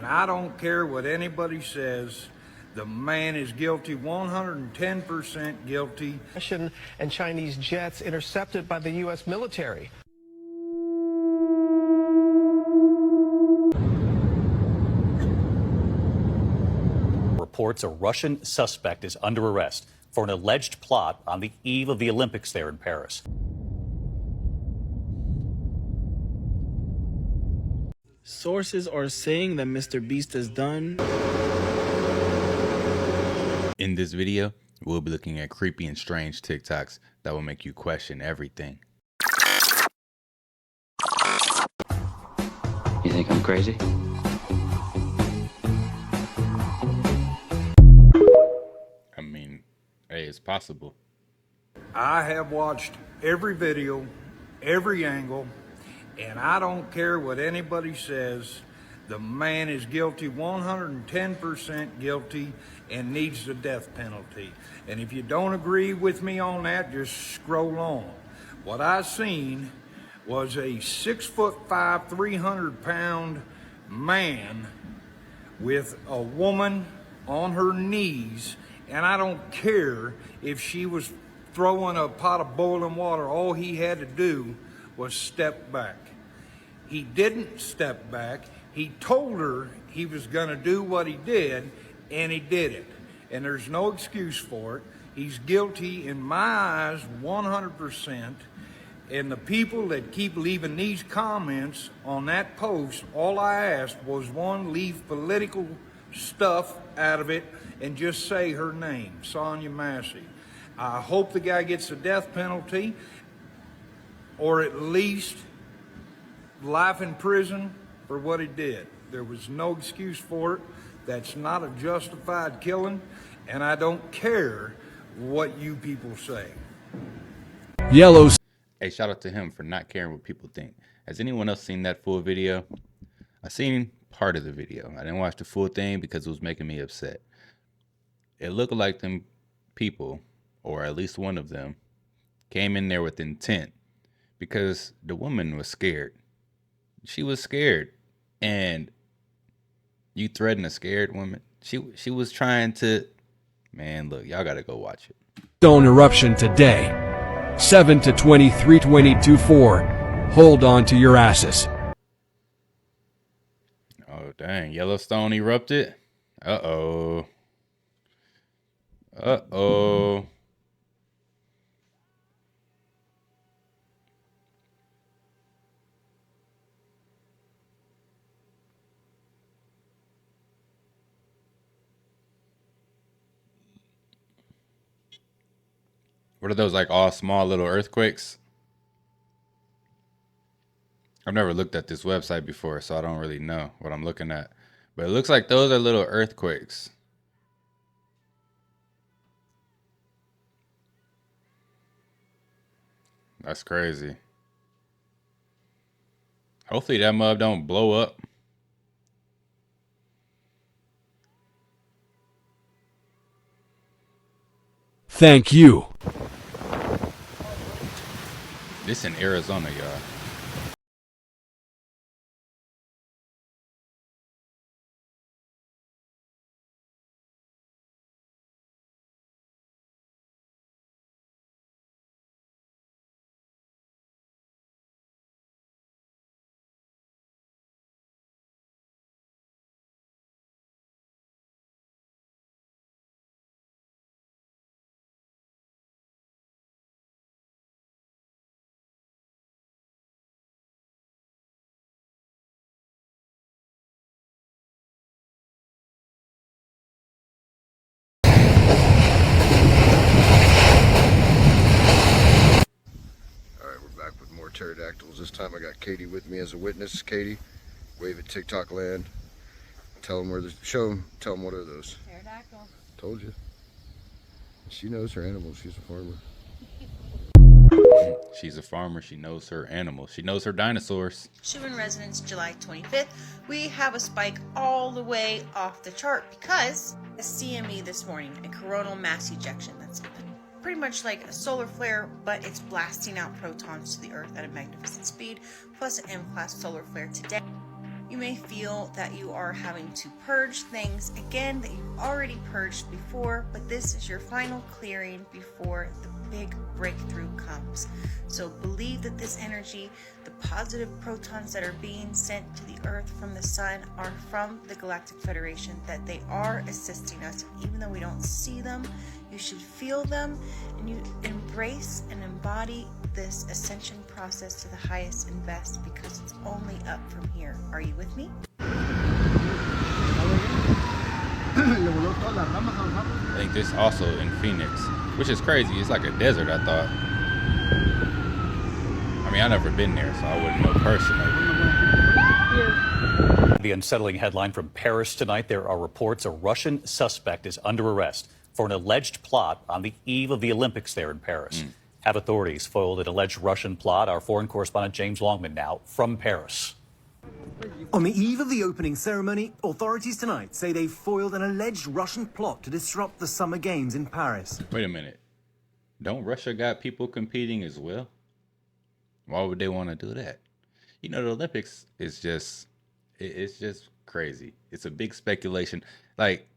And I don't care what anybody says. The man is guilty, 110% guilty. Russian and Chinese jets intercepted by the U.S. military. Reports a Russian suspect is under arrest for an alleged plot on the eve of the Olympics there in Paris. Sources are saying that MrBeast is done. In this video, we'll be looking at creepy and strange TikToks that will make you question everything. You think I'm crazy? I mean, hey, it's possible. I have watched every video, every angle, and I don't care what anybody says. The man is guilty, 110% guilty, and needs the death penalty. And if you don't agree with me on that, just scroll on. What I seen was a 6'5", 300-pound man with a woman on her knees, and I don't care if she was throwing a pot of boiling water. All he had to do was step back. He didn't step back. He told her he was going to do what he did, and he did it. And there's no excuse for it. He's guilty in my eyes, 100%. And the people that keep leaving these comments on that post, all I asked was, one, leave political stuff out of it and just say her name, Sonya Massie. I hope the guy gets the death penalty, or at least life in prison for what he did. There was no excuse for it. That's not a justified killing, and I don't care what you people say. Yellow. Hey, shout out to him for not caring what people think. Has anyone else seen that full video? I seen part of the video. I didn't watch the full thing because it was making me upset. It looked like them people, or at least one of them, came in there with intent because the woman was scared. She was scared, and you threaten a scared woman. She was trying to, man, look, y'all gotta go watch it. Stone eruption today, 7 to 23:22:4. Hold on to your asses. Oh dang, Yellowstone erupted. Uh-oh. Uh-oh. What are those, like all small little earthquakes? I've never looked at this website before, so I don't really know what I'm looking at. But it looks like those are little earthquakes. That's crazy. Hopefully that mug don't blow up. Thank you. This in Arizona, y'all. Pterodactyls. This time I got Katie with me as a witness. Katie, wave at TikTok land. Tell them where the show them. Tell them what are those. Pterodactyl. Told you. She knows her animals. She's a farmer. She's a farmer. She knows her animals. She knows her dinosaurs. Truman residence, July 25th. We have a spike all the way off the chart because a CME this morning, a coronal mass ejection. That's pretty much like a solar flare, but it's blasting out protons to the Earth at a magnificent speed, plus an M-class solar flare today. You may feel that you are having to purge things again that you've already purged before, but this is your final clearing before the big breakthrough comes. So believe that this energy, the positive protons that are being sent to the earth from the sun, are from the Galactic Federation, that they are assisting us. Even though we don't see them, you should feel them, and you embrace and embody this ascension process to the highest and best, because it's only up from here. Are you with me? I think this also in Phoenix, which is crazy. It's like a desert, I thought. I mean, I've never been there, so I wouldn't know personally. The unsettling headline from Paris tonight. There are reports a Russian suspect is under arrest for an alleged plot on the eve of the Olympics there in Paris. Have authorities foiled an alleged Russian plot? Our foreign correspondent James Longman now from Paris. On the eve of the opening ceremony, authorities tonight say they've foiled an alleged Russian plot to disrupt the Summer Games in Paris. Wait a minute. Don't Russia got people competing as well? Why would they want to do that? You know, the Olympics is just, it's just crazy. It's a big speculation. Like,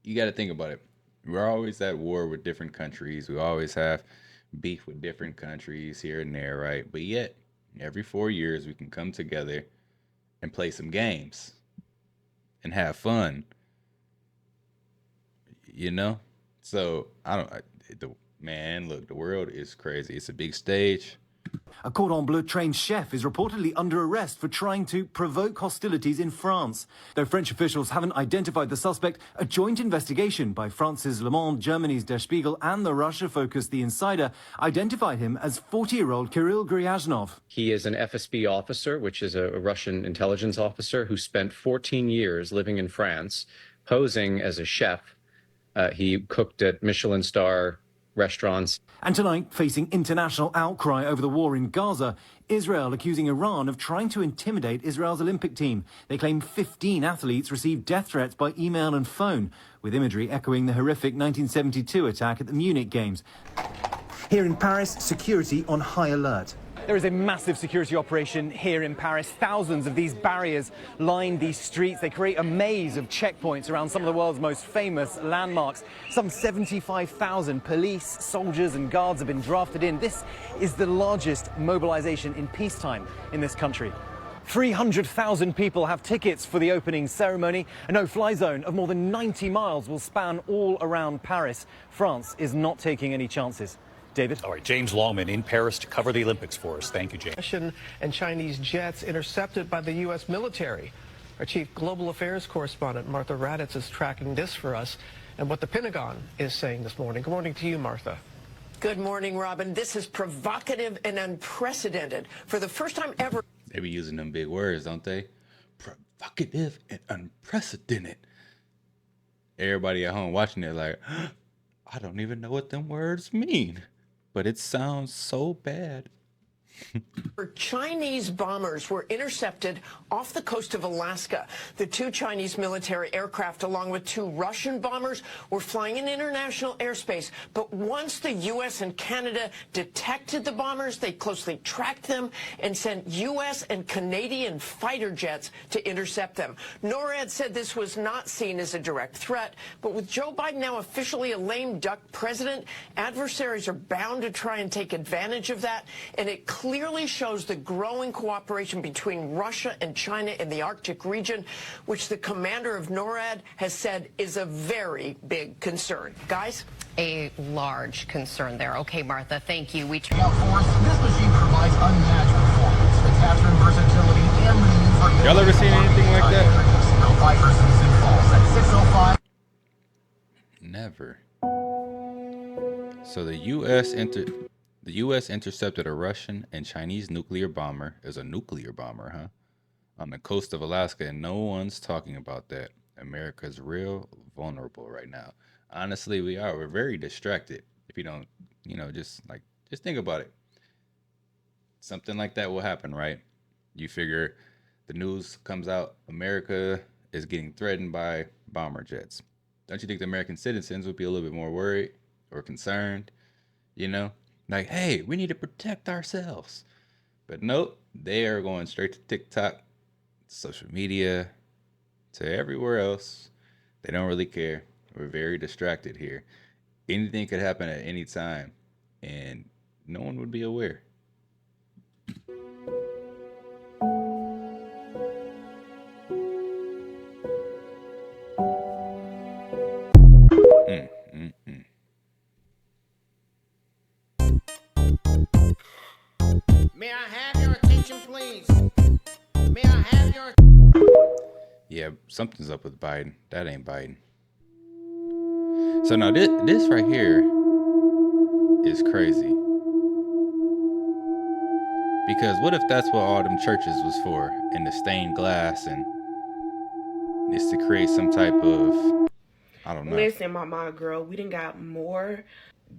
you got to think about it. We're always at war with different countries. We always have beef with different countries here and there, right? But yet, every 4 years, we can come together and play some games and have fun. You know? So, man, look, the world is crazy. It's a big stage. A Cordon Bleu trained chef is reportedly under arrest for trying to provoke hostilities in France. Though French officials haven't identified the suspect, a joint investigation by France's Le Monde, Germany's Der Spiegel, and the Russia-focused The Insider identified him as 40-year-old Kirill Gryazhnov. He is an FSB officer, which is a Russian intelligence officer who spent 14 years living in France, posing as a chef. He cooked at Michelin star restaurants. And tonight, facing international outcry over the war in Gaza, Israel accusing Iran of trying to intimidate Israel's Olympic team. They claim 15 athletes received death threats by email and phone, with imagery echoing the horrific 1972 attack at the Munich Games. Here in Paris, security on high alert. There is a massive security operation here in Paris. Thousands of these barriers line these streets. They create a maze of checkpoints around some of the world's most famous landmarks. Some 75,000 police, soldiers and guards have been drafted in. This is the largest mobilization in peacetime in this country. 300,000 people have tickets for the opening ceremony. A no-fly zone of more than 90 miles will span all around Paris. France is not taking any chances. David? All right, James Longman in Paris to cover the Olympics for us. Thank you, James. Russian and Chinese jets intercepted by the U.S. military. Our chief global affairs correspondent, Martha Raddatz, is tracking this for us and what the Pentagon is saying this morning. Good morning to you, Martha. Good morning, Robin. This is provocative and unprecedented. For the first time ever. They be using them big words, don't they? Provocative and unprecedented. Everybody at home watching it like, I don't even know what them words mean. But it sounds so bad. Chinese bombers were intercepted off the coast of Alaska. The two Chinese military aircraft, along with two Russian bombers, were flying in international airspace. But once the U.S. and Canada detected the bombers, they closely tracked them and sent U.S. and Canadian fighter jets to intercept them. NORAD said this was not seen as a direct threat, but with Joe Biden now officially a lame duck president, adversaries are bound to try and take advantage of that, and it clearly shows the growing cooperation between Russia and China in the Arctic region, which the commander of NORAD has said is a very big concern. Guys? A large concern there. Okay, Martha, thank you. This machine provides unmatched performance, attachment versatility, and maneuver. Y'all ever seen anything like that? Never. So the U.S. intercepted a Russian and Chinese nuclear bomber, as a nuclear bomber, huh? On the coast of Alaska, and no one's talking about that. America's real vulnerable right now. Honestly, we are. We're very distracted. If you don't, just think about it. Something like that will happen, right? You figure the news comes out, America is getting threatened by bomber jets. Don't you think the American citizens would be a little bit more worried or concerned? Like, hey, we need to protect ourselves. But nope, they are going straight to TikTok social media, to everywhere else. They don't really care. We're very distracted here. Anything could happen at any time, and no one would be aware. May I have your attention, please? May I have your... Yeah, something's up with Biden. That ain't Biden. So now this right here is crazy. Because what if that's what all them churches was for? And the stained glass, and it's to create some type of, I don't know. Listen, my girl, we done got more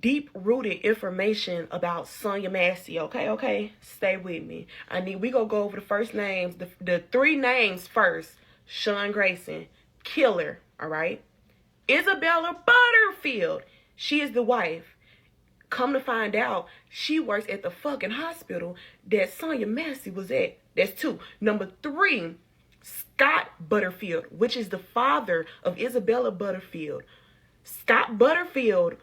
deep-rooted information about Sonya Massie, okay? Stay with me. We gonna go over the first names, the three names first. Sean Grayson, killer, all right? Isabella Butterfield, she is the wife. Come to find out, she works at the fucking hospital that Sonya Massie was at. That's 2. Number 3, Scott Butterfield, which is the father of Isabella Butterfield. Scott Butterfield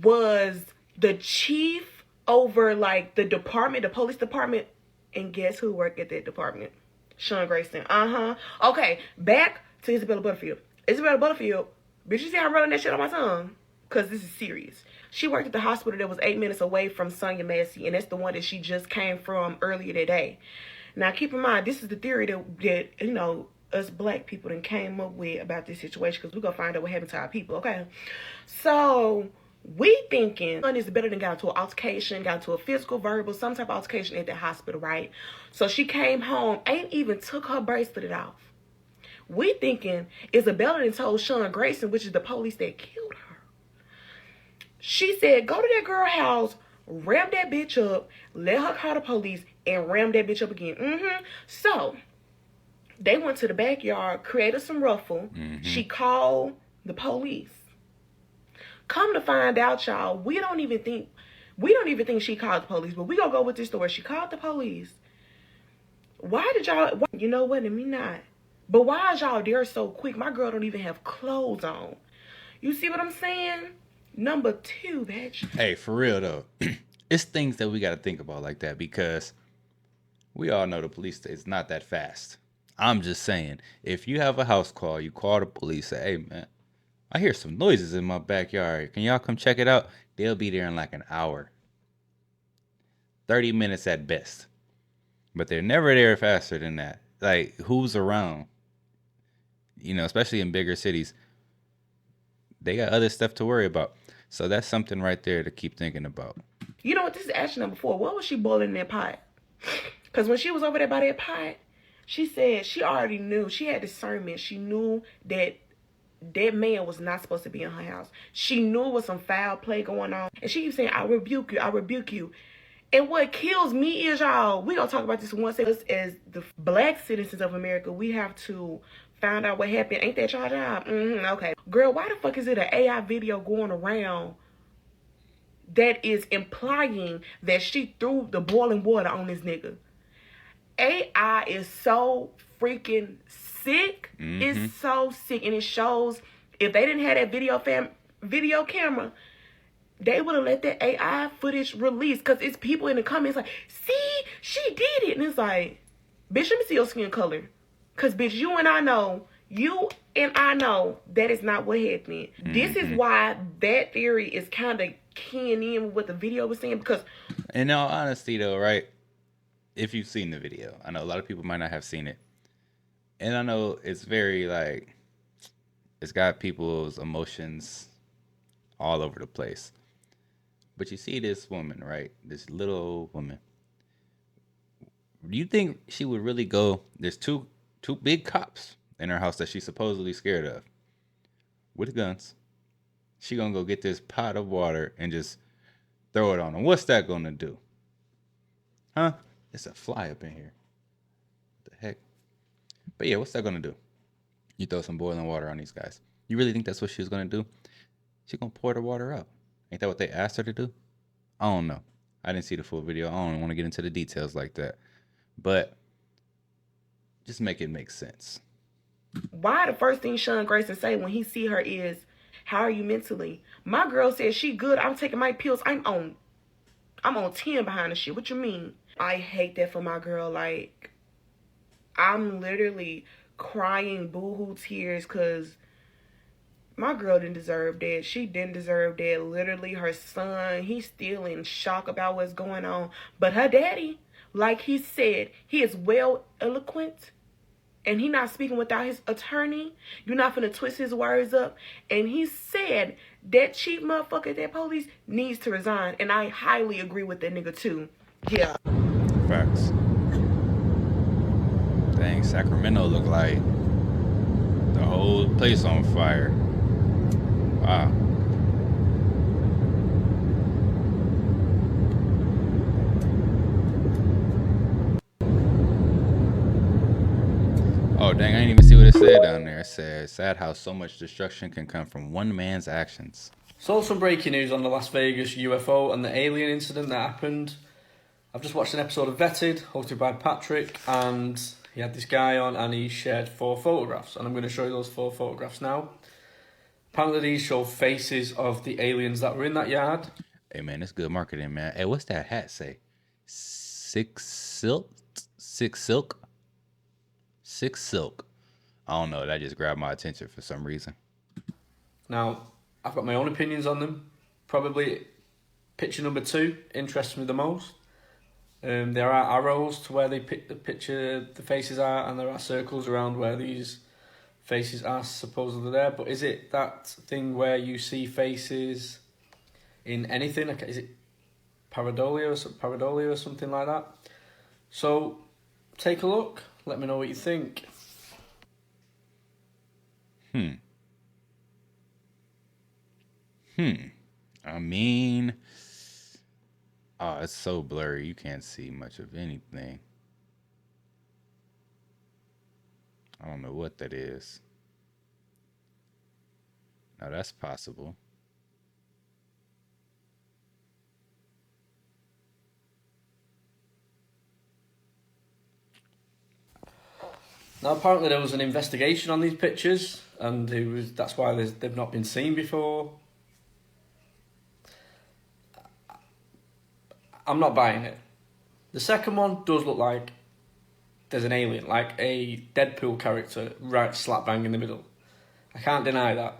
was the chief over like the department, the police department. And guess who worked at that department? Sean Grayson. Okay, back to Isabella Butterfield. Isabella Butterfield, bitch, you see how I'm running that shit on my tongue? Because this is serious. She worked at the hospital that was 8 minutes away from Sonya Massie, and that's the one that she just came from earlier today. Now, keep in mind, this is the theory that you know, us black people then came up with about this situation, because we're going to find out what happened to our people, okay? So, we thinking Sonya is better than got into an altercation, got into a physical, verbal, some type of altercation at the hospital, right? So, she came home, ain't even took her bracelet off. We thinking Isabella done told Sean Grayson, which is the police that killed her. She said, go to that girl house, ram that bitch up, let her call the police, and ram that bitch up again. So, they went to the backyard, created some ruffle. She called the police. Come to find out, y'all, we don't even think she called the police, but we gonna go with this story. She called the police. Why did y'all, you know what, let me not. But why is y'all there so quick? My girl don't even have clothes on. You see what I'm saying? Number 2, bitch. Hey, for real though, it's things that we got to think about like that, because we all know the police is not that fast. I'm just saying, if you have a house call, you call the police, say, hey man, I hear some noises in my backyard. Can y'all come check it out? They'll be there in like an hour. 30 minutes at best. But they're never there faster than that. Like, who's around? You know, especially in bigger cities. They got other stuff to worry about. So that's something right there to keep thinking about. You know what? This is action number 4. What was she boiling in that pot? Because when she was over there by that pot, she said she already knew. She had discernment. She knew that that man was not supposed to be in her house. She knew there was some foul play going on. And she keeps saying, I rebuke you. I rebuke you. And what kills me is, y'all, we're going to talk about this once. As the black citizens of America, we have to find out what happened. Ain't that y'all job? Okay. Girl, why the fuck is it an AI video going around that is implying that she threw the boiling water on this nigga? AI is so freaking sick. It's so sick. And it shows, if they didn't have that video camera, they would have let that AI footage release. Because it's people in the comments like, see, she did it. And it's like, bitch, let me see your skin color. Because, bitch, you and I know that is not what happened. This is why that theory is kind of keying in with what the video was saying. Because, in all honesty, though, right? If you've seen the video, I know a lot of people might not have seen it. And I know it's very, like, it's got people's emotions all over the place. But you see this woman, right? This little old woman. Do you think she would really go? There's two big cops in her house that she's supposedly scared of, with guns. She gonna go get this pot of water and just throw it on them. What's that gonna do? Huh? It's a fly up in here. What the heck? But yeah, what's that gonna do? You throw some boiling water on these guys. You really think that's what she was gonna do? She's gonna pour the water out. Ain't that what they asked her to do? I don't know. I didn't see the full video. I don't want to get into the details like that. But Just make it make sense. Why the first thing Sean Grayson say when he see her is, how are you mentally? My girl said she good. I'm taking my pills. I'm on 10 behind the shit. What you mean? I hate that for my girl. Like, I'm literally crying boohoo tears because my girl didn't deserve that. She didn't deserve that. Literally, her son, he's still in shock about what's going on. But her daddy, like he said, he is well eloquent. And he not speaking without his attorney. You're not finna twist his words up. And he said that chief motherfucker, that police, needs to resign. And I highly agree with that nigga too. Yeah. Facts. Dang, Sacramento look like the whole place on fire. Wow. Oh, dang, I didn't even see what it said down there. It said, sad how so much destruction can come from one man's actions. So some breaking news on the Las Vegas UFO and the alien incident that happened. I've just watched an episode of Vetted, hosted by Patrick, and he had this guy on and he shared 4 photographs. And I'm going to show you those 4 photographs now. Apparently these show faces of the aliens that were in that yard. Hey, man, it's good marketing, man. Hey, what's that hat say? Six silk? I don't know. That just grabbed my attention for some reason. Now, I've got my own opinions on them. Probably picture number 2 interests me the most. There are arrows to where they pick the faces are, and there are circles around where these faces are supposedly there. But is it that thing where you see faces in anything? Like, is it pareidolia or something like that? So take a look. Let me know what you think. I mean, oh, it's so blurry. You can't see much of anything. I don't know what that is. Now that's possible. Now, apparently there was an investigation on these pictures, and that's why they've not been seen before. I'm not buying it. The second one does look like there's an alien, like a Deadpool character right slap bang in the middle. I can't deny that.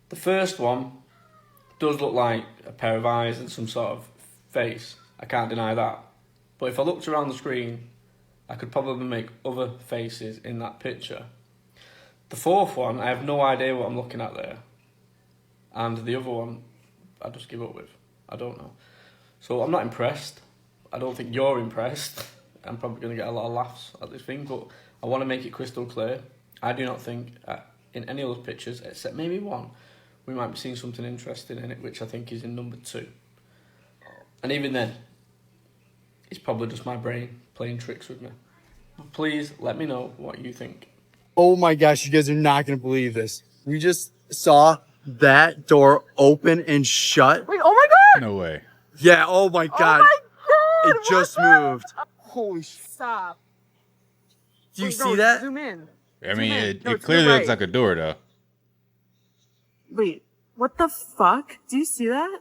The first one does look like a pair of eyes and some sort of face. I can't deny that. But if I looked around the screen, I could probably make other faces in that picture. The fourth one, I have no idea what I'm looking at there. And the other one, I just give up with. I don't know. So I'm not impressed. I don't think you're impressed. I'm probably going to get a lot of laughs at this thing, but I want to make it crystal clear. I do not think in any of those pictures, except maybe one, we might be seeing something interesting in it, which I think is in number 2. And even then, it's probably just my brain playing tricks with me. Please let me know what you think. Oh my gosh, you guys are not going to believe this. We just saw that door open and shut. Wait, oh my God! No way. Yeah, oh my God. Oh my God! It just moved. Holy stop. Do you see that? Zoom in. I mean, it No, clearly right. looks like a door, though. Wait, what the fuck? Do you see that?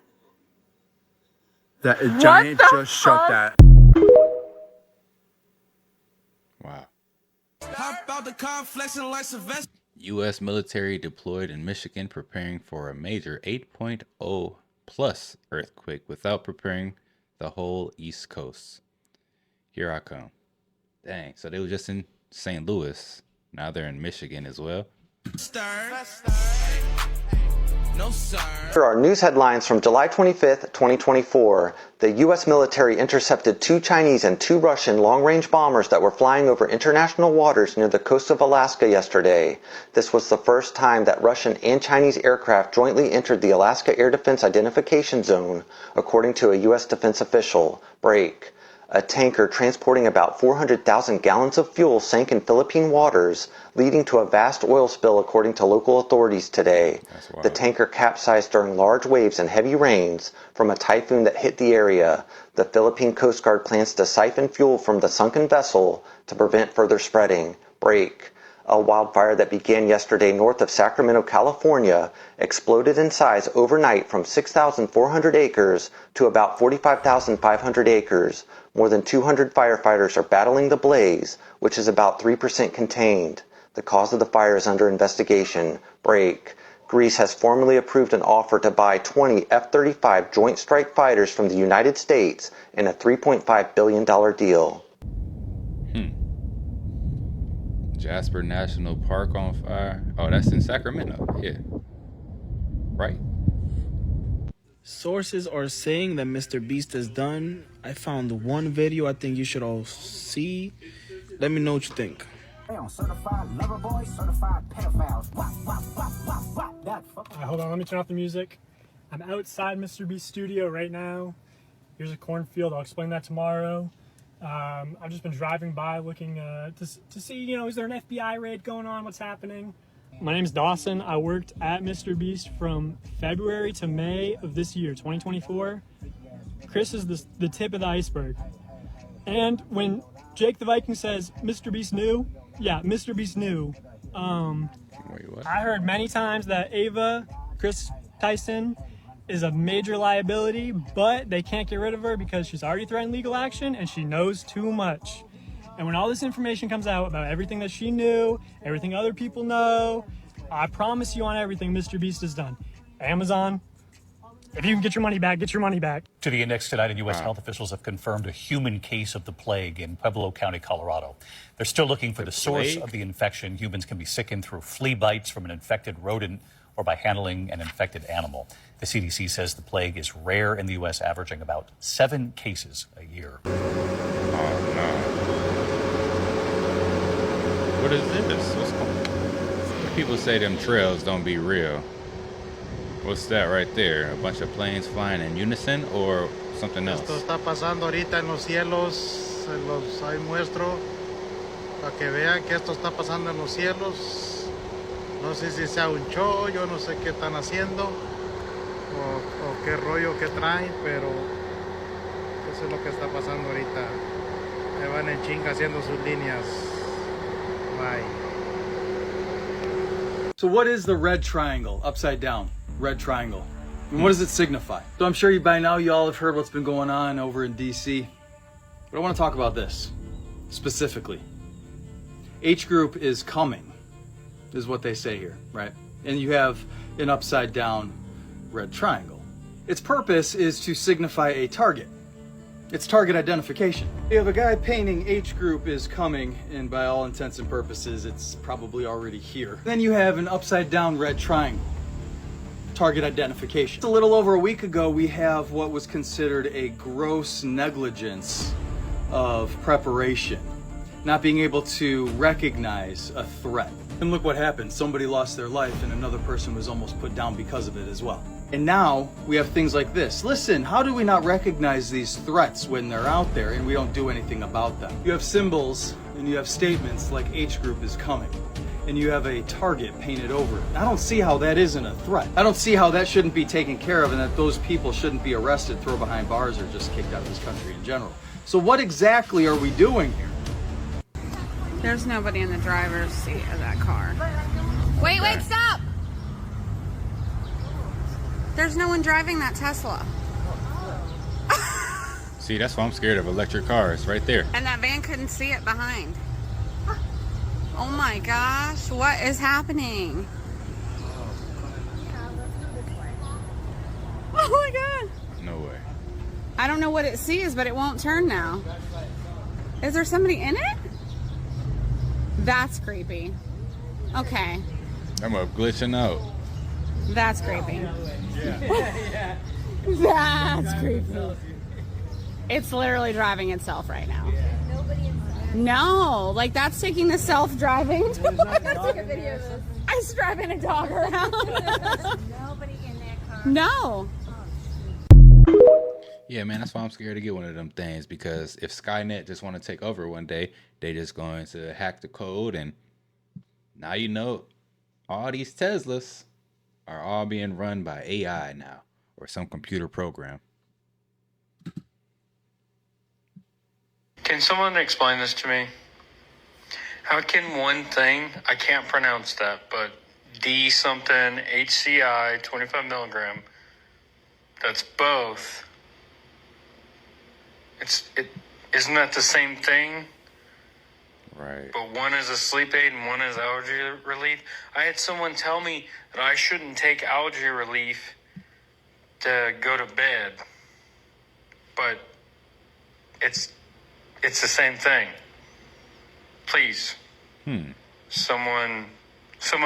That giant just shut that. Wow. U.S. military deployed in Michigan preparing for a major 8.0 plus earthquake without preparing the whole East Coast. Here I come. Dang, so they were just in St. Louis. Now they're in Michigan as well. No, sir. Here are news headlines from July 25th, 2024. The U.S. military intercepted 2 Chinese and 2 Russian long-range bombers that were flying over international waters near the coast of Alaska yesterday. This was the first time that Russian and Chinese aircraft jointly entered the Alaska Air Defense Identification Zone, according to a U.S. defense official. Break. A tanker transporting about 400,000 gallons of fuel sank in Philippine waters, leading to a vast oil spill according to local authorities today. The tanker capsized during large waves and heavy rains from a typhoon that hit the area. The Philippine Coast Guard plans to siphon fuel from the sunken vessel to prevent further spreading. Break. A wildfire that began yesterday north of Sacramento, California, exploded in size overnight from 6,400 acres to about 45,500 acres. More than 200 firefighters are battling the blaze, which is about 3% contained. The cause of the fire is under investigation. Break. Greece has formally approved an offer to buy 20 F-35 Joint Strike Fighters from the United States in a $3.5 billion deal. Jasper National Park on fire. Oh, that's in Sacramento. Yeah. Right. Sources are saying that MrBeast is done. I found one video I think you should all see. Let me know what you think. Certified lover boy, certified pedophiles. Hold on, let me turn off the music. I'm outside MrBeast studio right now. Here's a cornfield. I'll explain that tomorrow. I've just been driving by looking to see, you know, is there an FBI raid going on? What's happening? My name's Dawson. I worked at MrBeast from February to May of this year, 2024. Chris is the tip of the iceberg. And when Jake the Viking says MrBeast knew, yeah, MrBeast knew. Wait, what? I heard many times that Ava, Chris Tyson, is a major liability, but they can't get rid of her because she's already threatened legal action and she knows too much. And when all this information comes out about everything that she knew, everything other people know, I promise you on everything MrBeast is done. Amazon, if you can get your money back, get your money back. To the index tonight, and U.S. health officials have confirmed a human case of the plague in Pueblo County, Colorado. They're still looking for the source of the infection. Humans can be sickened through flea bites from an infected rodent or by handling an infected animal. The CDC says the plague is rare in the U.S., averaging about 7 cases a year. Oh, no. What is this? What's going on? People say them trails don't be real. What's that right there? A bunch of planes flying in unison or something else? Esto está pasando ahorita en los cielos. Se los ahí muestro para que vean que esto está pasando en los cielos. No sé si sea un show, yo no sé qué están haciendo o qué rollo que traen, pero eso es lo que está pasando ahorita. Me van en chinga haciendo sus líneas. Bye. So what is the red triangle upside down? Red triangle. And what does it signify? So I'm sure by now you all have heard what's been going on over in DC. But I want to talk about this specifically. H group is coming, is what they say here, right? And you have an upside down red triangle. Its purpose is to signify a target. It's target identification. You have a guy painting H group is coming, and by all intents and purposes, it's probably already here. Then you have an upside down red triangle. Target identification. A little over a week ago, we have what was considered a gross negligence of preparation. Not being able to recognize a threat. And look what happened. Somebody lost their life and another person was almost put down because of it as well. And now we have things like this. Listen, how do we not recognize these threats when they're out there and we don't do anything about them? You have symbols and you have statements like H group is coming. And you have a target painted over it. I don't see how that isn't a threat. I don't see how that shouldn't be taken care of and that those people shouldn't be arrested, thrown behind bars, or just kicked out of this country in general. So what exactly are we doing here? There's nobody in the driver's seat of that car. Wait, stop! There's no one driving that Tesla. See, that's why I'm scared of electric cars, right there. And that van couldn't see it behind. Oh my gosh, what is happening? Oh my god. No way. I don't know what it sees, but it won't turn now. Is there somebody in it? That's creepy. Okay. I'm up glitching out. That's creepy. That's creepy. It's literally driving itself right now. No, like that's taking the self-driving. Let's take a video of this. I was driving a dog around. Nobody in that car. No. Yeah, man, that's why I'm scared to get one of them things, because if Skynet just want to take over one day, they just going to hack the code, and now you know all these Teslas are all being run by AI now, or some computer program. Can someone explain this to me? How can one thing, I can't pronounce that, but D something HCI 25 milligram, that's both, isn't that the same thing? Right. But one is a sleep aid and one is allergy relief. I had someone tell me that I shouldn't take allergy relief to go to bed, but it's the same thing. Please, someone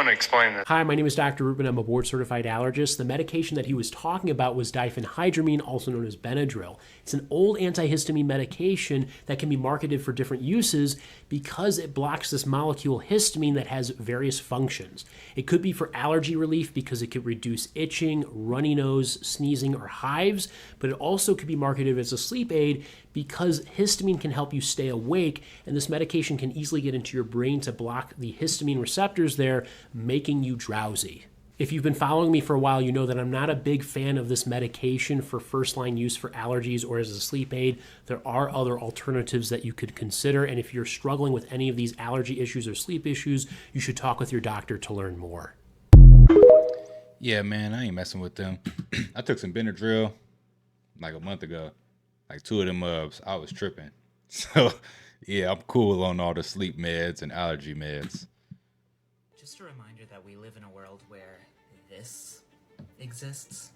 explain this. Hi, my name is Dr. Rubin. I'm a board-certified allergist. The medication that he was talking about was diphenhydramine, also known as Benadryl. It's an old antihistamine medication that can be marketed for different uses because it blocks this molecule histamine that has various functions. It could be for allergy relief because it could reduce itching, runny nose, sneezing, or hives, but it also could be marketed as a sleep aid because histamine can help you stay awake, and this medication can easily get into your brain to block the histamine receptors there, making you drowsy. If you've been following me for a while, you know that I'm not a big fan of this medication for first-line use for allergies or as a sleep aid. There are other alternatives that you could consider, and if you're struggling with any of these allergy issues or sleep issues, you should talk with your doctor to learn more. Yeah, man, I ain't messing with them. I took some Benadryl like a month ago. Like 2 of them I was tripping. So, yeah, I'm cool on all the sleep meds and allergy meds. Just a reminder that we live in a world where this exists.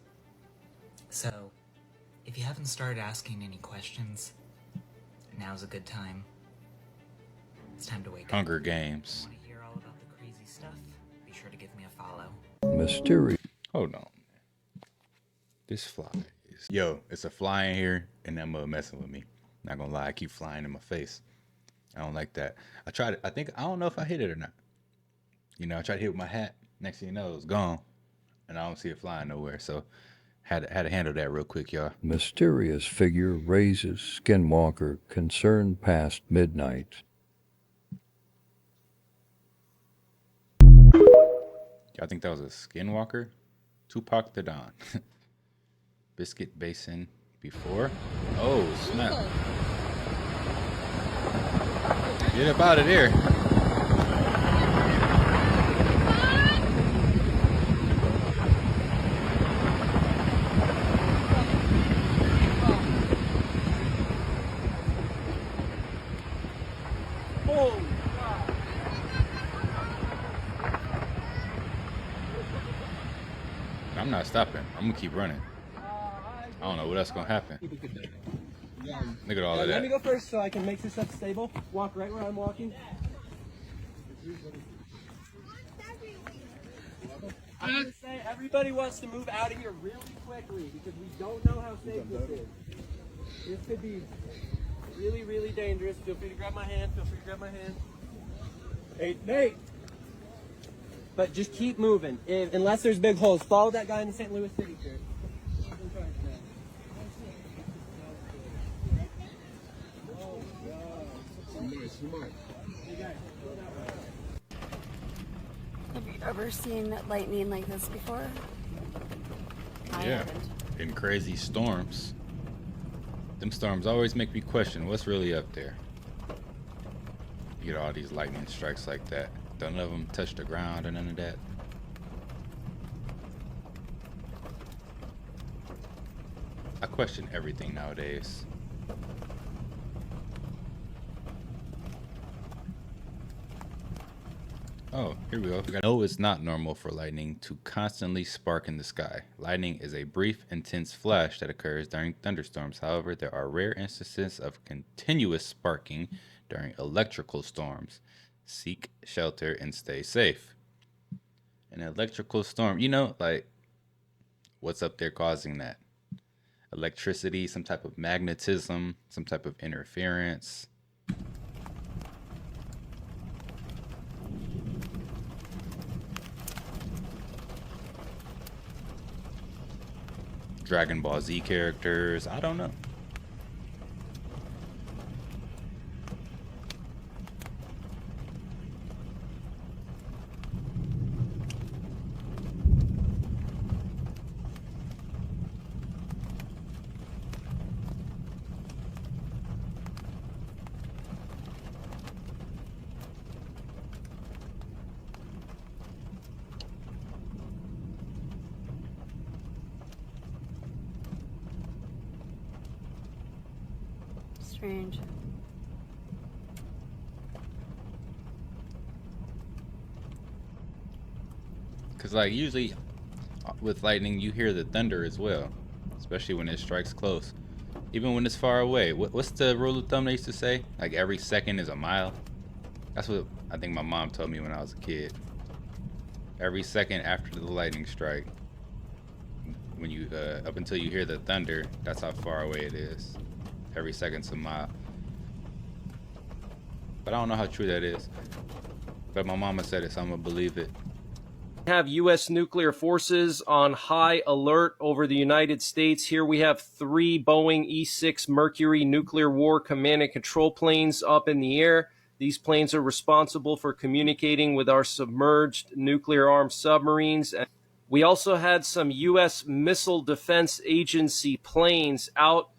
So, if you haven't started asking any questions, now's a good time. It's time to wake up. Hunger Games. Want to hear all about the crazy stuff? Be sure to give me a follow. Mystery. Hold on. This fly is... Yo, it's a fly in here, and that mother messing with me. Not gonna lie, I keep flying in my face. I don't like that. I tried it. I don't know if I hit it or not. You know, I tried to hit with my hat. Next thing you know, it's gone. And I don't see it flying nowhere. So had to handle that real quick, y'all. Mysterious figure raises skinwalker concern past midnight. Y'all think that was a skinwalker? Tupac the Don. Biscuit Basin before. Oh, snap. Get up out of there. I'm not stopping. I'm gonna keep running. I don't know what else gonna happen. Look at all of that. Let me go first so I can make this up stable. Walk right where I'm walking. I'm gonna say everybody wants to move out of here really quickly because we don't know how safe this is. This could be really, really dangerous. Feel free to grab my hand. Feel free to grab my hand. Hey, Nate. But just keep moving. Unless there's big holes, follow that guy in the St. Louis City shirt. Have you ever seen lightning like this before? Yeah, in crazy storms. Them storms always make me question what's really up there. You get all these lightning strikes like that. None of them touch the ground or none of that. I question everything nowadays. Oh, here we go. No, it's not normal for lightning to constantly spark in the sky. Lightning is a brief, intense flash that occurs during thunderstorms. However, there are rare instances of continuous sparking during electrical storms. Seek shelter and stay safe. An electrical storm, you know, like, what's up there causing that? Electricity, some type of magnetism, some type of interference. Dragon Ball Z characters. I don't know. Strange. Because like usually with lightning you hear the thunder as well, especially when it strikes close, even when it's far away. What's the rule of thumb they used to say? Like every second is a mile. That's what I think my mom told me when I was a kid. Every second after the lightning strike, when you up until you hear the thunder, that's how far away it is. Every second's a mile. But I don't know how true that is. But my mama said it, so I'm gonna believe it. Have U.S. nuclear forces on high alert over the United States. Here we have 3 Boeing E-6 Mercury nuclear war command and control planes up in the air. These planes are responsible for communicating with our submerged nuclear-armed submarines. We also had some U.S. Missile Defense Agency planes out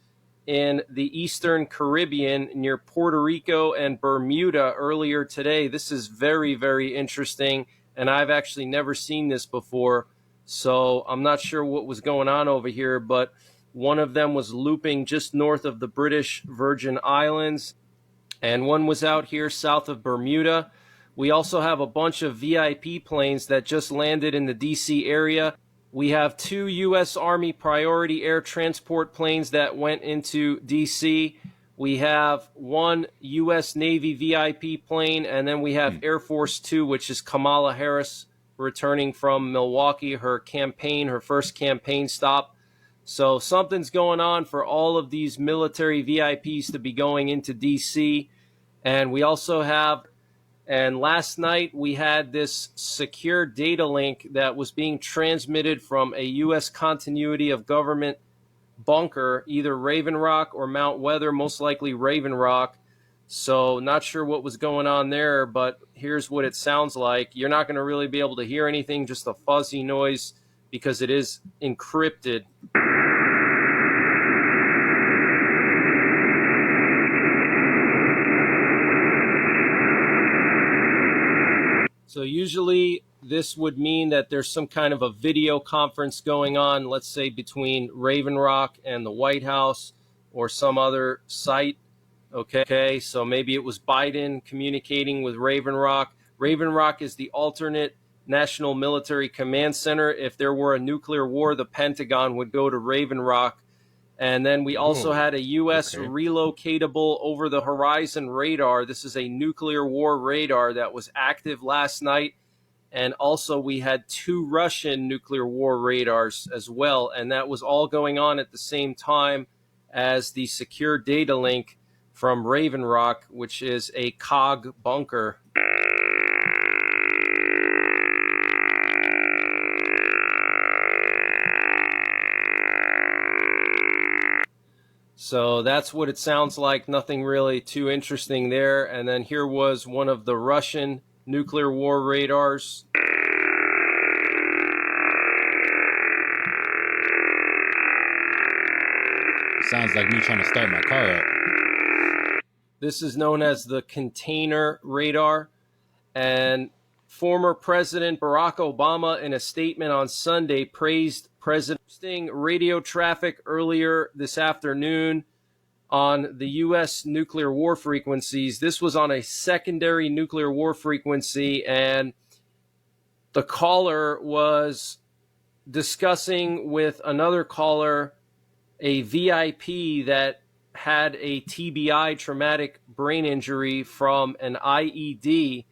in the Eastern Caribbean near Puerto Rico and Bermuda earlier today. This is very, very interesting, and I've actually never seen this before, so I'm not sure what was going on over here, but one of them was looping just north of the British Virgin Islands, and one was out here south of Bermuda. We also have a bunch of VIP planes that just landed in the DC area. We have 2 U.S. Army priority air transport planes that went into D.C. We have 1 U.S. Navy VIP plane, and then we have Air Force 2, which is Kamala Harris returning from Milwaukee, her first campaign stop. So something's going on for all of these military VIPs to be going into D.C. And we also have... And last night we had this secure data link that was being transmitted from a U.S. continuity of government bunker, either Raven Rock or Mount Weather, most likely Raven Rock. So not sure what was going on there, but here's what it sounds like. You're not going to really be able to hear anything, just a fuzzy noise because it is encrypted. So usually this would mean that there's some kind of a video conference going on, let's say between Raven Rock and the White House or some other site. Okay, so maybe it was Biden communicating with Raven Rock. Raven Rock is the alternate National Military Command Center. If there were a nuclear war, the Pentagon would go to Raven Rock. And then we also had a U.S. relocatable over-the-horizon radar. This is a nuclear war radar that was active last night. And also we had 2 Russian nuclear war radars as well. And that was all going on at the same time as the secure data link from Raven Rock, which is a COG bunker. So that's what it sounds like. Nothing really too interesting there. And then here was one of the Russian nuclear war radars. Sounds like me trying to start my car up. This is known as the container radar. And former President Barack Obama, in a statement on Sunday, praised President radio traffic earlier this afternoon on the U.S. nuclear war frequencies. This was on a secondary nuclear war frequency, and the caller was discussing with another caller a VIP that had a TBI, traumatic brain injury, from an IED.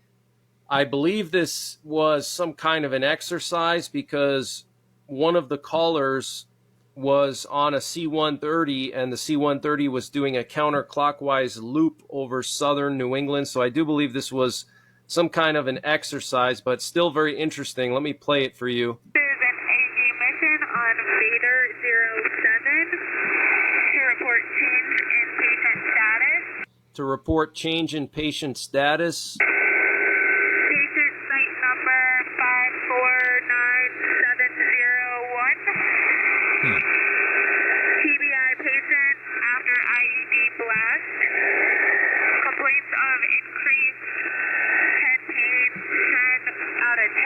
I believe this was some kind of an exercise because one of the callers was on a C-130, and the C-130 was doing a counterclockwise loop over southern New England. So I do believe this was some kind of an exercise, but still very interesting. Let me play it for you. This is an AG mission on Vader to report change in patient status. Patient site number 549701. TBI patient after IED blast. Complaints of increased head pain, 10 out of 10.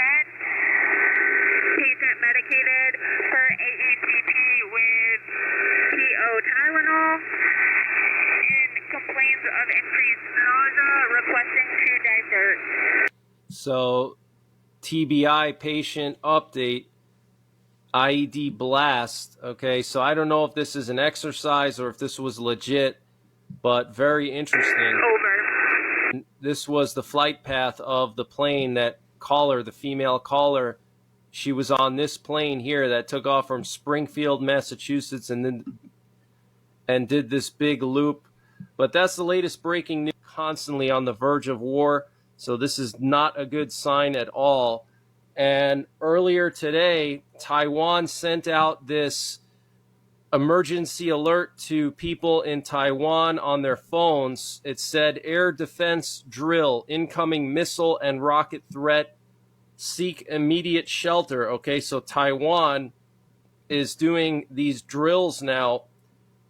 Patient medicated for AACP with PO Tylenol. And complaints of increased nausea, requesting to divert. So, TBI patient update, IED blast. Okay, so I don't know if this is an exercise or if this was legit, but very interesting. Over. This was the flight path of the plane that caller, the female caller, she was on this plane here that took off from Springfield, Massachusetts, and did this big loop. But that's the latest breaking news, constantly on the verge of war. So this is not a good sign at all. And earlier today, Taiwan sent out this emergency alert to people in Taiwan on their phones. It said, air defense drill, incoming missile and rocket threat, seek immediate shelter. Okay, so Taiwan is doing these drills now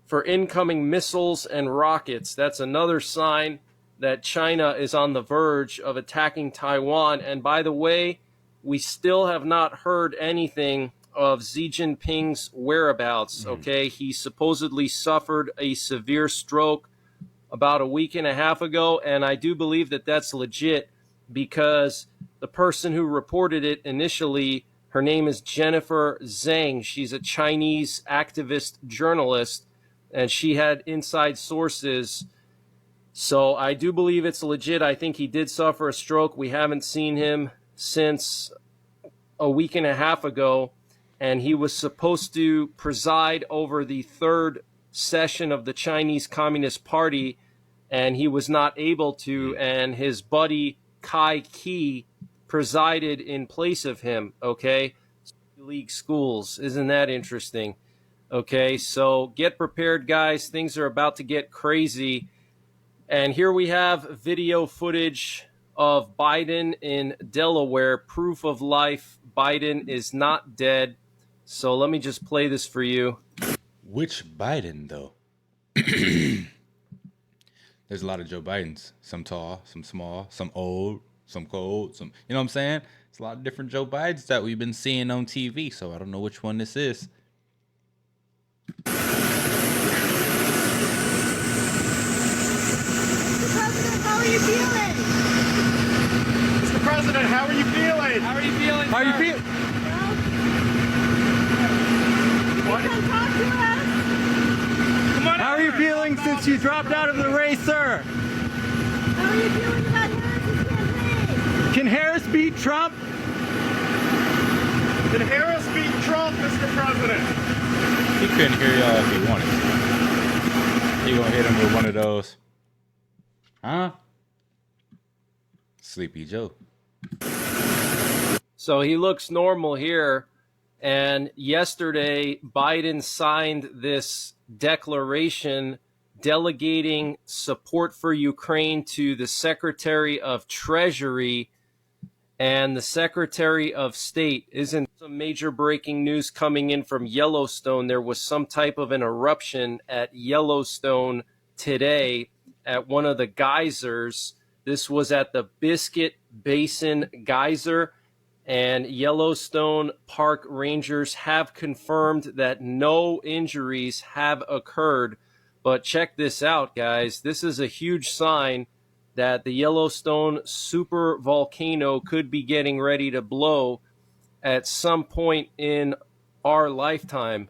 for incoming missiles and rockets. That's another sign that China is on the verge of attacking Taiwan. And by the way, we still have not heard anything of Xi Jinping's whereabouts. Okay, he supposedly suffered a severe stroke about a week and a half ago, and I do believe that that's legit because the person who reported it initially, her name is Jennifer Zhang. She's a Chinese activist journalist, and she had inside sources. So I do believe it's legit. I think he did suffer a stroke. We haven't seen him since a week and a half ago, and he was supposed to preside over the third session of the Chinese Communist Party, and he was not able to, and his buddy Kai Ki presided in place of him. Okay, league schools, isn't that interesting? Okay, so get prepared, guys. Things are about to get crazy. And here we have video footage of Biden in Delaware, proof of life. Biden is not dead. So let me just play this for you. Which Biden, though? There's a lot of Joe Bidens. Some tall, some small, some old, some cold, some, you know what I'm saying? It's a lot of different Joe Bidens that we've been seeing on TV, so I don't know which one this is. How are you feeling? Mr. President, how are you feeling? How are you feeling? How are you feeling? Come talk to us. How are you feeling since you dropped out of the race, sir? How are you feeling about Harris's campaign? Can Harris beat Trump? Can Harris beat Trump, Mr. President? He couldn't hear y'all if he wanted to. You gonna hit him with one of those? Huh? Sleepy Joe. So he looks normal here. And yesterday, Biden signed this declaration delegating support for Ukraine to the Secretary of Treasury and the Secretary of State. Isn't some major breaking news coming in from Yellowstone? There was some type of an eruption at Yellowstone today at one of the geysers. This was at the Biscuit Basin Geyser, and Yellowstone Park rangers have confirmed that no injuries have occurred. But check this out, guys. This is a huge sign that the Yellowstone super volcano could be getting ready to blow at some point in our lifetime.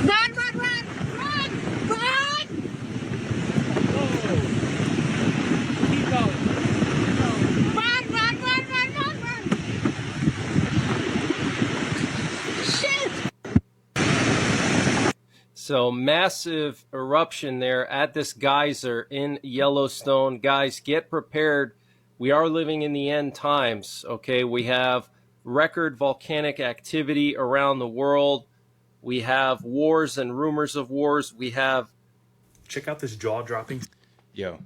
Run, run, run, run, run! Keep going. Run, run, run, run, run, run! Shit! So massive eruption there at this geyser in Yellowstone. Guys, get prepared. We are living in the end times, okay? We have record volcanic activity around the world. We have wars and rumors of wars. We have... Check out this jaw-dropping. Yo,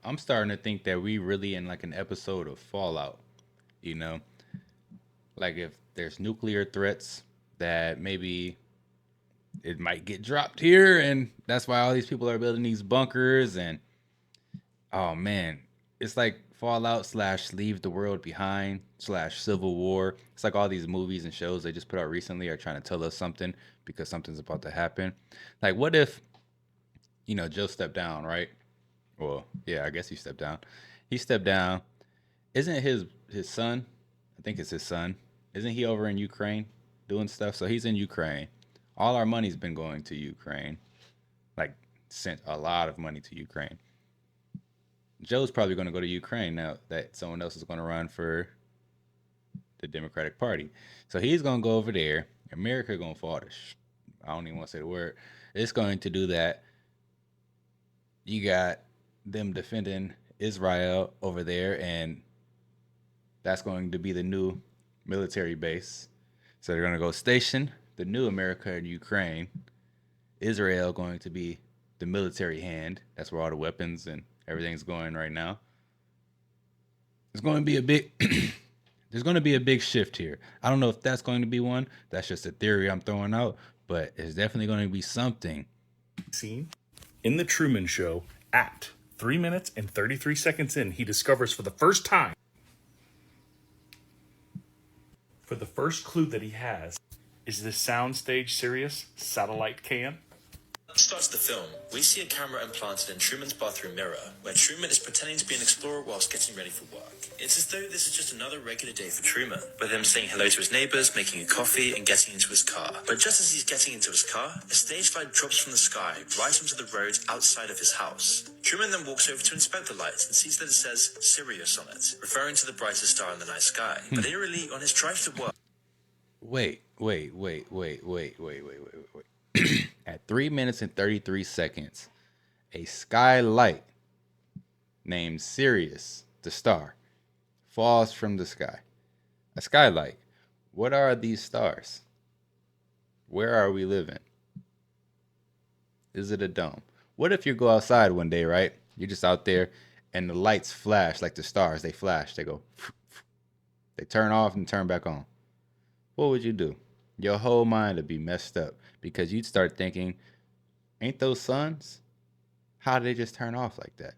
I'm starting to think that we really in like an episode of Fallout, you know? Like if there's nuclear threats that maybe it might get dropped here, and that's why all these people are building these bunkers. And oh man, it's like Fallout / Leave the World Behind / Civil War. It's like all these movies and shows they just put out recently are trying to tell us something because something's about to happen. Like what if, you know, Joe stepped down, right? Well, yeah, I guess he stepped down. He stepped down. Isn't his son? I think it's his son. Isn't he over in Ukraine doing stuff? So he's in Ukraine. All our money's been going to Ukraine. Like, sent a lot of money to Ukraine. Joe's probably going to go to Ukraine now that someone else is going to run for the Democratic Party. So he's going to go over there. America going to fall to I don't even want to say the word. It's going to do that. You got them defending Israel over there, and that's going to be the new military base. So they're going to go station the new America in Ukraine. Israel going to be the military hand. That's where all the weapons and everything's going right now. There's going to be a big there's going to be a big shift here. I don't know if that's going to be one. That's just a theory I'm throwing out, but it's definitely going to be something. Scene in the Truman Show at 3 minutes and 33 seconds in, he discovers for the first time, for the first clue that he has, is this soundstage serious satellite cam? Starts the film, we see a camera implanted in Truman's bathroom mirror, where Truman is pretending to be an explorer whilst getting ready for work. It's as though this is just another regular day for Truman, with him saying hello to his neighbors, making a coffee, and getting into his car. But just as he's getting into his car, a stage light drops from the sky right onto the road outside of his house. Truman then walks over to inspect the light and sees that it says Sirius on it, referring to the brightest star in the night sky. But eerily, on his drive to work... Wait. At 3 minutes and 33 seconds, a skylight named Sirius, the star, falls from the sky. A skylight. What are these stars? Where are we living? Is it a dome? What if you go outside one day, right? You're just out there and the lights flash like the stars. They flash. They go. They turn off and turn back on. What would you do? Your whole mind would be messed up because you'd start thinking, ain't those suns? How did they just turn off like that?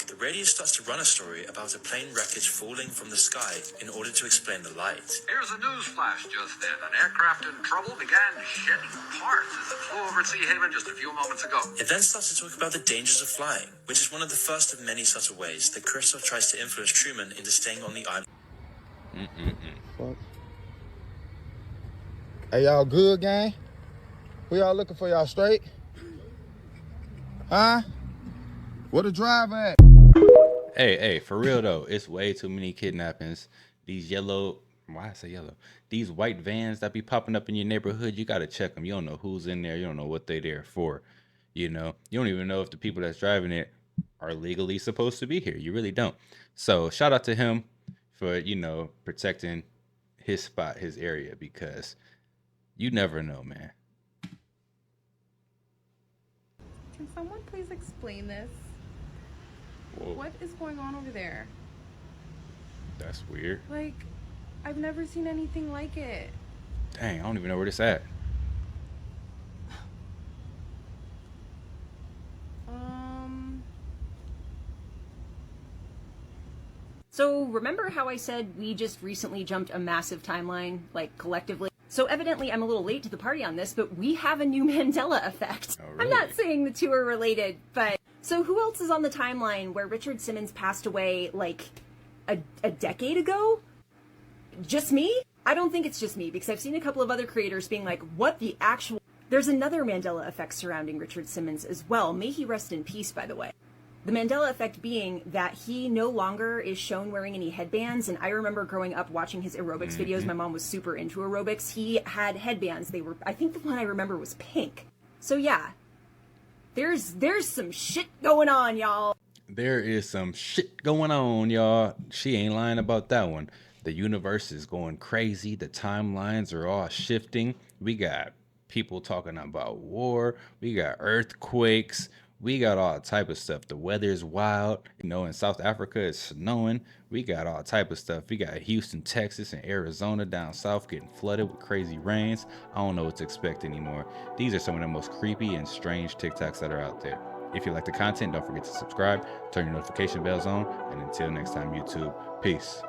The radio starts to run a story about a plane wreckage falling from the sky in order to explain the light. Here's a news flash just then. An aircraft in trouble began shedding parts as it flew over Sea Haven just a few moments ago. It then starts to talk about the dangers of flying, which is one of the first of many subtle ways that Christoph tries to influence Truman into staying on the island. Fuck. Hey, y'all good, gang? Who y'all looking for? Y'all straight? Huh? Where the driver at? Hey, for real though, it's way too many kidnappings. These why I say yellow? These white vans that be popping up in your neighborhood, you gotta check them. You don't know who's in there. You don't know what they there for. You know, you don't even know if the people that's driving it are legally supposed to be here. You really don't. So shout out to him for, you know, protecting his spot, his area, because you never know, man. Can someone please explain this? Whoa. What is going on over there? That's weird. Like, I've never seen anything like it. Dang, I don't even know where this at. So remember how I said we just recently jumped a massive timeline, like collectively? So evidently I'm a little late to the party on this, but we have a new Mandela effect. Oh, really? I'm not saying the two are related, but... So who else is on the timeline where Richard Simmons passed away, like, a decade ago? Just me? I don't think it's just me, because I've seen a couple of other creators being like, what the actual... There's another Mandela effect surrounding Richard Simmons as well. May he rest in peace, by the way. The Mandela effect being that he no longer is shown wearing any headbands, and I remember growing up watching his aerobics videos. My mom was super into aerobics. He had headbands. They were, I think the one I remember was pink. So yeah, there's some shit going on, y'all. There is some shit going on, y'all. She ain't lying about that one. The universe is going crazy. The timelines are all shifting. We got people talking about war. We got earthquakes. We got all type of stuff. The weather is wild. You know, in South Africa, it's snowing. We got all type of stuff. We got Houston, Texas, and Arizona down south getting flooded with crazy rains. I don't know what to expect anymore. These are some of the most creepy and strange TikToks that are out there. If you like the content, don't forget to subscribe, turn your notification bells on, and until next time, YouTube, peace.